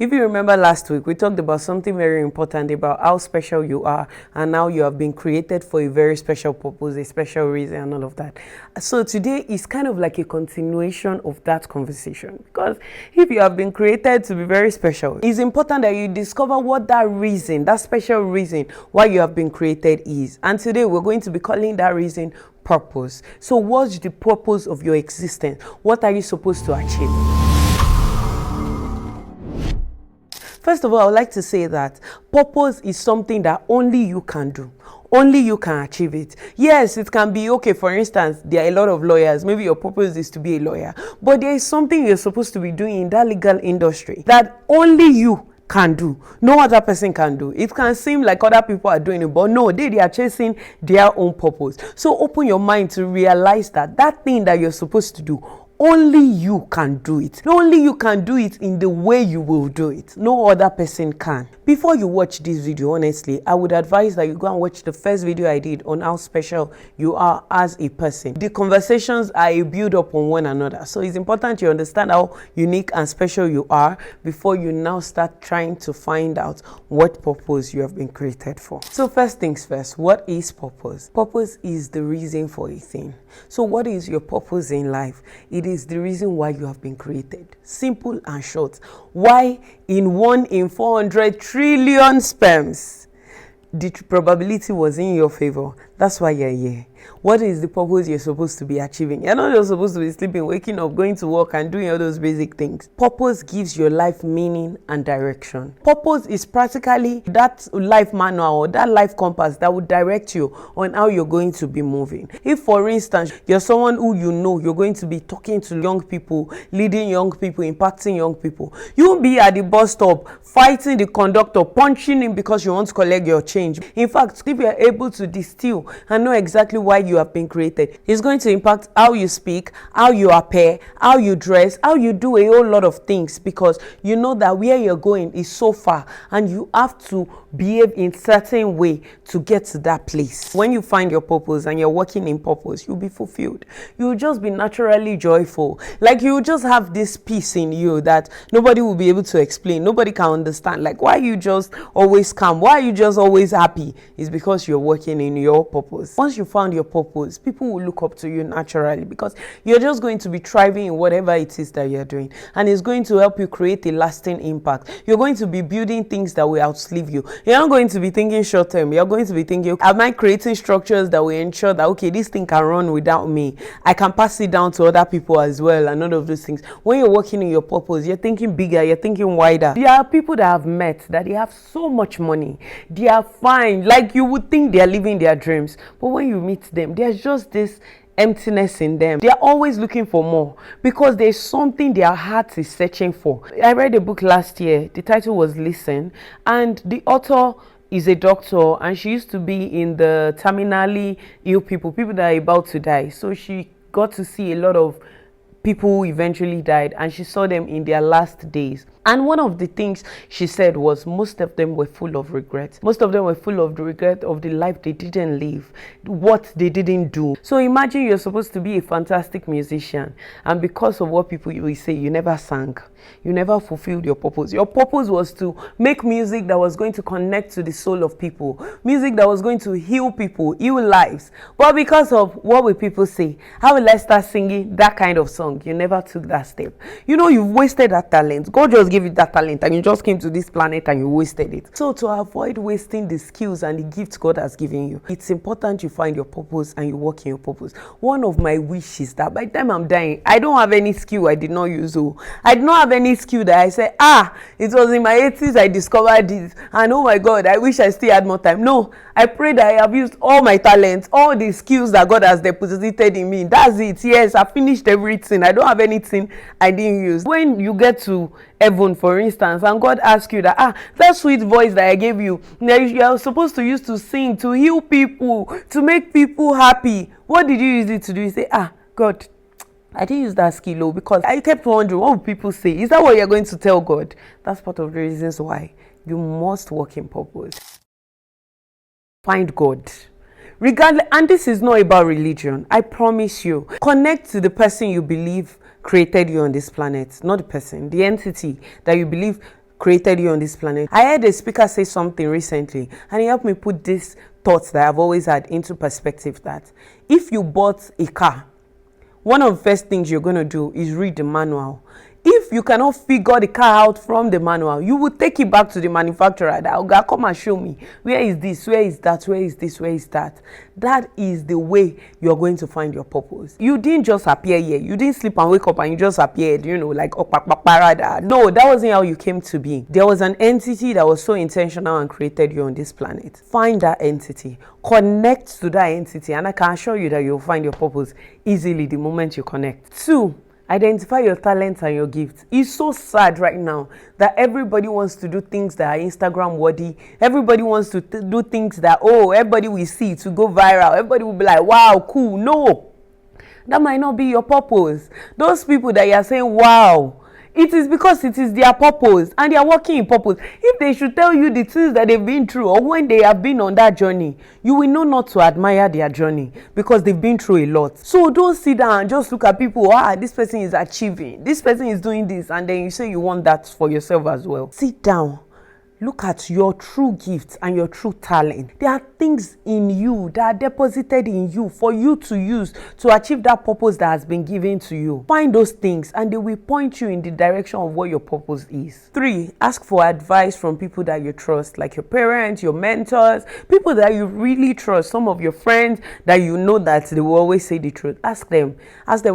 If you remember last week, we talked about something very important about how special you are and how you have been created for a very special purpose, a special reason and all of that. So today is kind of like a continuation of that conversation, because if you have been created to be very special, it's important that you discover what that reason, that special reason why you have been created is. And today we're going to be calling that reason purpose. So what's the purpose of your existence? What are you supposed to achieve? First of all, I would like to say that purpose is something that only you can do. Only you can achieve it. Yes, it can be okay. For instance, there are a lot of lawyers. Maybe your purpose is to be a lawyer. But there is something you're supposed to be doing in that legal industry that only you can do. No other person can do. It can seem like other people are doing it, but no, they are chasing their own purpose. So open your mind to realize that that thing that you're supposed to do, only you can do it. Only you can do it in the way you will do it. No other person can. Before you watch this video, honestly, I would advise that you go and watch the first video I did on how special you are as a person. The conversations are a build up on one another. So it's important you understand how unique and special you are before you now start trying to find out what purpose you have been created for. So first things first, what is purpose? Purpose is the reason for a thing. So what is your purpose in life? It is the reason why you have been created. Simple and short. Why in 1 in 400 trillion sperms the probability was in your favor. That's why you're here. What is the purpose you're supposed to be achieving? You're not just supposed to be sleeping, waking up, going to work and doing all those basic things. Purpose gives your life meaning and direction. Purpose is practically that life manual or that life compass that will direct you on how you're going to be moving. If, for instance, you're someone who you know you're going to be talking to young people, leading young people, impacting young people, you won't be at the bus stop fighting the conductor, punching him because you want to collect your change. In fact, if you're able to distill and know exactly why you have been created, it's going to impact how you speak, how you appear, how you dress, how you do a whole lot of things, because you know that where you're going is so far and you have to behave in certain way to get to that place. When you find your purpose and you're working in purpose, you'll be fulfilled. You'll just be naturally joyful. Like you just have this peace in you that nobody will be able to explain. Nobody can understand. Like why you just always calm, why you just always happy, is because you're working in your purpose. Once you found your purpose, people will look up to you naturally because you're just going to be thriving in whatever it is that you're doing, and it's going to help you create a lasting impact. You're going to be building things that will outlive you. You're not going to be thinking short term. You're going to be thinking, am I creating structures that will ensure that, okay, this thing can run without me, I can pass it down to other people as well, and all of those things. When you're working in your purpose, you're thinking bigger, you're thinking wider. There are people that I've met that they have so much money, they are fine, like you would think they are living their dreams, but when you meet them, there's just this emptiness in them. They're always looking for more because there's something their heart is searching for. I read a book last year. The title was Listen, and the author is a doctor, and she used to be in the terminally ill people that are about to die. So she got to see a lot of people who eventually died, and she saw them in their last days. And one of the things she said was most of them were full of regret. Most of them were full of the regret of the life they didn't live, what they didn't do. So imagine you're supposed to be a fantastic musician, and because of what people will say, you never sang. You never fulfilled your purpose. Your purpose was to make music that was going to connect to the soul of people, music that was going to heal people, heal lives. But because of what will people say, how will I start singing that kind of song? You never took that step. You know, you've wasted that talent. God just gave you that talent, and you just came to this planet and you wasted it. So to avoid wasting the skills and the gifts God has given you, it's important you find your purpose and you work in your purpose. One of my wishes is that by the time I'm dying, I don't have any skill I did not use. I did not have any skill that I said, it was in my 80s I discovered this, and oh my God, I wish I still had more time. No, I pray that I have used all my talents, all the skills that God has deposited in me. That's it. Yes, I finished everything. I don't have anything I didn't use. When you get to heaven, for instance, and God asks you that, that sweet voice that I gave you, that you are supposed to use to sing, to heal people, to make people happy, what did you use it to do? You say, God, I didn't use that skill because I kept wondering, what will people say? Is that what you're going to tell God? That's part of the reasons why you must work in purpose. Find God. Regardless, and this is not about religion, I promise you. Connect to the person you believe created you on this planet, not the person, the entity that you believe created you on this planet. I heard a speaker say something recently, and he helped me put this thoughts that I've always had into perspective, that if you bought a car, one of the first things you're going to do is read the manual. If you cannot figure the car out from the manual, you will take it back to the manufacturer. That, "Oga, come and show me. Where is this? Where is that? Where is this? Where is that?" That is the way you're going to find your purpose. You didn't just appear here. You didn't sleep and wake up and you just appeared, like parada. No, that wasn't how you came to be. There was an entity that was so intentional and created you on this planet. Find that entity. Connect to that entity. And I can assure you that you'll find your purpose easily the moment you connect. 2, identify your talents and your gifts. It's so sad right now that everybody wants to do things that are Instagram worthy. Everybody wants to do things that, everybody will see to go viral. Everybody will be like, wow, cool. No, that might not be your purpose. Those people that you are saying, wow, it is because it is their purpose and they are working in purpose. If they should tell you the things that they've been through or when they have been on that journey, you will know not to admire their journey because they've been through a lot. So don't sit down and just look at people, this person is achieving, this person is doing this, and then you say you want that for yourself as well. Sit down. Look at your true gifts and your true talent. There are things in you that are deposited in you for you to use to achieve that purpose that has been given to you. Find those things and they will point you in the direction of what your purpose is. 3, ask for advice from people that you trust, like your parents, your mentors, people that you really trust, some of your friends that you know that they will always say the truth. Ask them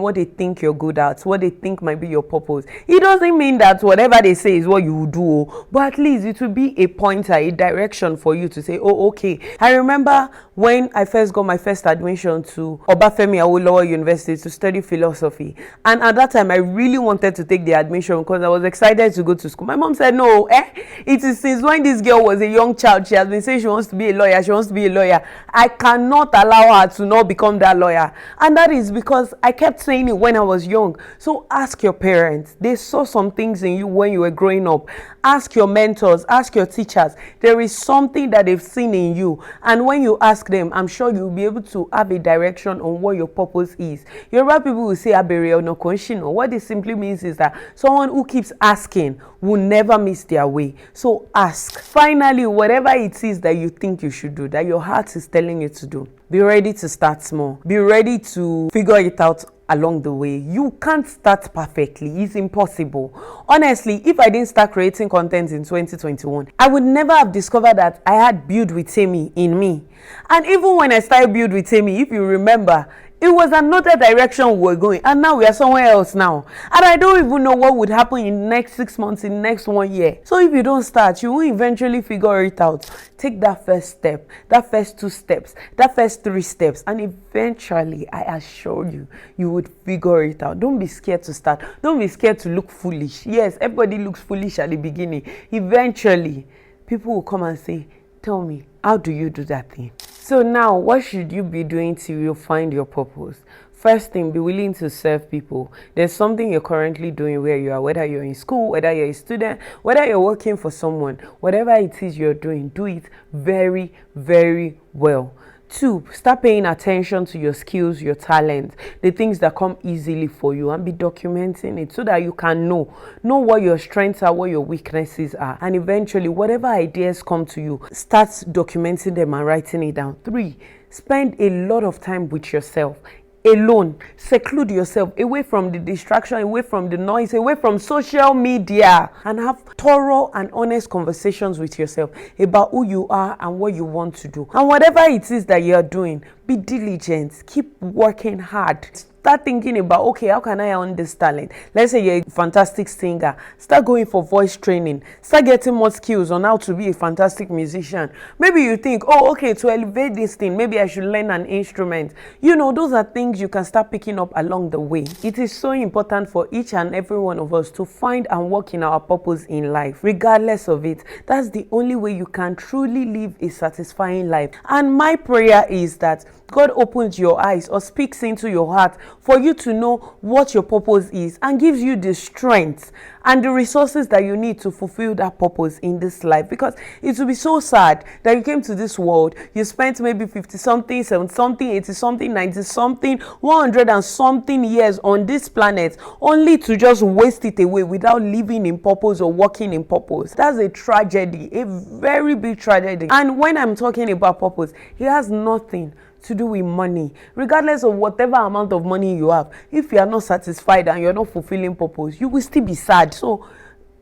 what they think you're good at, what they think might be your purpose. It doesn't mean that whatever they say is what you will do, but at least it will be a pointer, a direction for you to say, okay. I remember when I first got my first admission to Obafemi Awolowo University to study philosophy, and at that time I really wanted to take the admission because I was excited to go to school. My mom said, no, it is since when this girl was a young child, she has been saying she wants to be a lawyer. I cannot allow her to not become that lawyer. And that is because I kept saying it when I was young. So ask your parents. They saw some things in you when you were growing up. Ask your mentors, ask your teachers. There is something that they've seen in you, and when you ask them, I'm sure you'll be able to have a direction on what your purpose is. Yoruba people will say abere no konshino. What this simply means is that someone who keeps asking will never miss their way. So ask. Finally, whatever it is that you think you should do, that your heart is telling you to do, be ready to start small. Be ready to figure it out along the way. You can't start perfectly. It's impossible. Honestly, if I didn't start creating content in 2021, I would never have discovered that I had Build with Temi in me. And even when I started Build with Temi, if you remember, it was another direction we were going, and now we are somewhere else now. And I don't even know what would happen in the next 6 months, in the next 1 year. So if you don't start, you will eventually figure it out. Take that first step, that first 2 steps, that first 3 steps, and eventually, I assure you, you would figure it out. Don't be scared to start. Don't be scared to look foolish. Yes, everybody looks foolish at the beginning. Eventually, people will come and say, tell me, how do you do that thing? So now, what should you be doing till you find your purpose? First thing, be willing to serve people. There's something you're currently doing where you are, whether you're in school, whether you're a student, whether you're working for someone, whatever it is you're doing, do it very, very well. 2, start paying attention to your skills, your talents, the things that come easily for you, and be documenting it so that you can know what your strengths are, what your weaknesses are, and eventually whatever ideas come to you, start documenting them and writing it down. 3, spend a lot of time with yourself. Alone, seclude yourself away from the distraction, away from the noise, away from social media, and have thorough and honest conversations with yourself about who you are and what you want to do. And whatever it is that you're doing, be diligent, keep working hard. Start thinking about, okay, how can I own this talent? Let's say you're a fantastic singer. Start going for voice training. Start getting more skills on how to be a fantastic musician. Maybe you think, okay, to elevate this thing, maybe I should learn an instrument. Those are things you can start picking up along the way. It is so important for each and every one of us to find and work in our purpose in life, regardless of it. That's the only way you can truly live a satisfying life. And my prayer is that God opens your eyes or speaks into your heart for you to know what your purpose is, and gives you the strength and the resources that you need to fulfill that purpose in this life. Because it will be so sad that you came to this world, you spent maybe 50 something, 70 something, 80 something, 90 something, 100 and something years on this planet, only to just waste it away without living in purpose or working in purpose. That's a tragedy, a very big tragedy. And when I'm talking about purpose, it has nothing to do with money. Regardless of whatever amount of money you have, if you are not satisfied and you're not fulfilling purpose, you will still be sad. So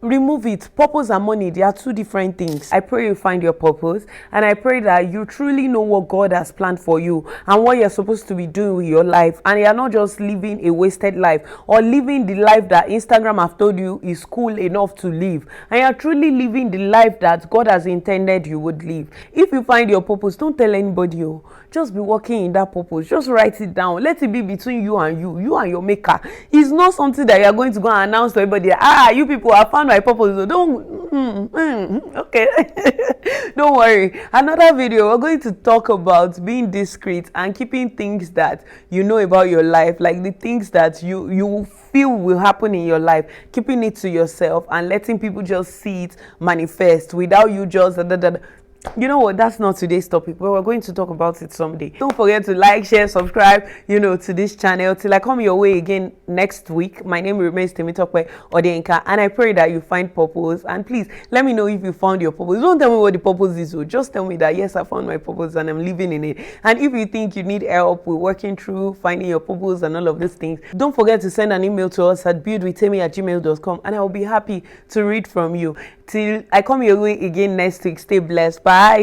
remove it. Purpose and money, they are two different things. I pray you find your purpose, and I pray that you truly know what God has planned for you and what you're supposed to be doing with your life, and you're not just living a wasted life or living the life that Instagram have told you is cool enough to live, and you're truly living the life that God has intended you would live. If you find your purpose, don't tell anybody. Just be working in that purpose. Just write it down. Let it be between you and your maker. It's not something that you're going to go and announce to everybody. You people have found my purpose. So don't okay. Don't worry. Another video, we're going to talk about being discreet and keeping things that you know about your life, like the things that you feel will happen in your life, keeping it to yourself and letting people just see it manifest without you just You know what, that's not today's topic, but we're going to talk about it someday. Don't forget to like, share, subscribe, to this channel. Till I come your way again next week, my name remains Temitope Odeyinka, and I pray that you find purpose. And please, let me know if you found your purpose. Don't tell me what the purpose is, just tell me that, yes, I found my purpose and I'm living in it. And if you think you need help with working through finding your purpose and all of these things, don't forget to send an email to us at buildwithtemi@gmail.com, and I will be happy to read from you. Till I come your way again next week, stay blessed. Bye.